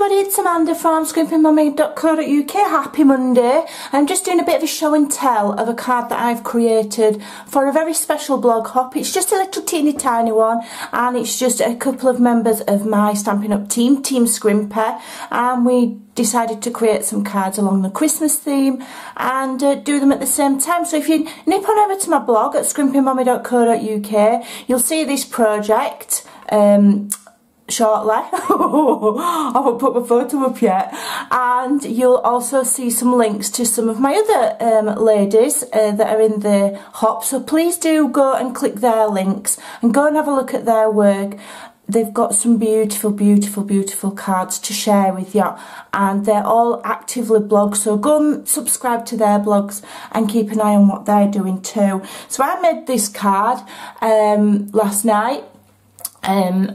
everybody, it's Amanda from Scrimpingmommy.co.uk. Happy Monday. I'm just doing a bit of a show and tell of a card that I've created for a very special blog hop. It's just a little teeny tiny one, and it's just a couple of members of my Stampin' Up team, Team Scrimpy, and we decided to create some cards along the Christmas theme and do them at the same time. So if you nip on over to my blog at Scrimpingmommy.co.uk, you'll see this project shortly. I haven't put my photo up yet, and you'll also see some links to some of my other ladies that are in the hop, so please do go and click their links and go and have a look at their work. They've got some beautiful, beautiful, beautiful cards to share with you, and they're all actively blogged, so go and subscribe to their blogs and keep an eye on what they're doing too. So I made this card last night and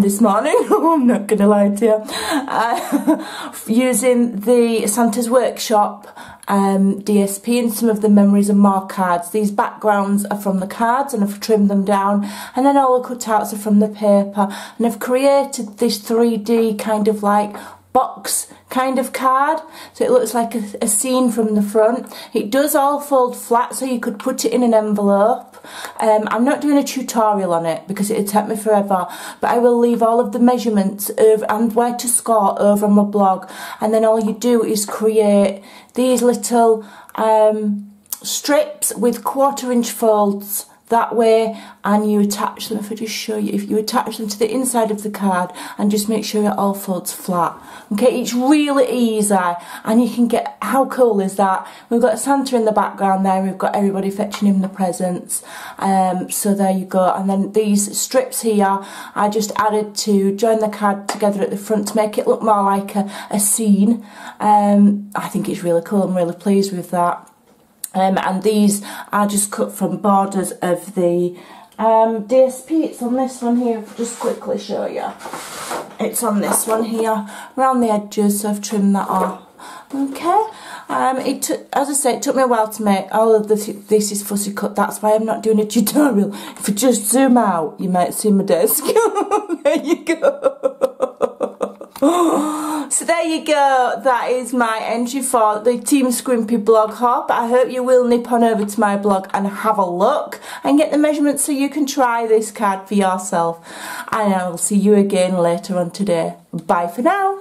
this morning, I'm not going to lie to you, using the Santa's Workshop DSP and some of the Memories and More cards. These backgrounds are from the cards and I've trimmed them down, and then all the cutouts are from the paper, and I've created this 3D kind of like box kind of card, so it looks like a scene from the front. It does all fold flat, so you could put it in an envelope. I'm not doing a tutorial on it because it'd take me forever, but I will leave all of the measurements and where to score over on my blog, and then all you do is create these little strips with 1/4 inch folds that way, and you attach them. If I just show you, if you attach them to the inside of the card and just make sure it all folds flat. Okay, it's really easy, and you can get, how cool is that? We've got Santa in the background there, we've got everybody fetching him the presents, so there you go. And then these strips here I just added to join the card together at the front to make it look more like a scene. I think it's really cool, I'm really pleased with that. And these are just cut from borders of the DSP. It's on this one here, I'll just quickly show you. It's on this one here, around the edges, so I've trimmed that off. Okay, it took, as I say, it took me a while to make. All of this is fussy cut, that's why I'm not doing a tutorial. If you just zoom out, you might see my desk. There you go. So there you go, that is my entry for the Team Scrimpy blog hop. I hope you will nip on over to my blog and have a look and get the measurements so you can try this card for yourself. And I will see you again later on today. Bye for now.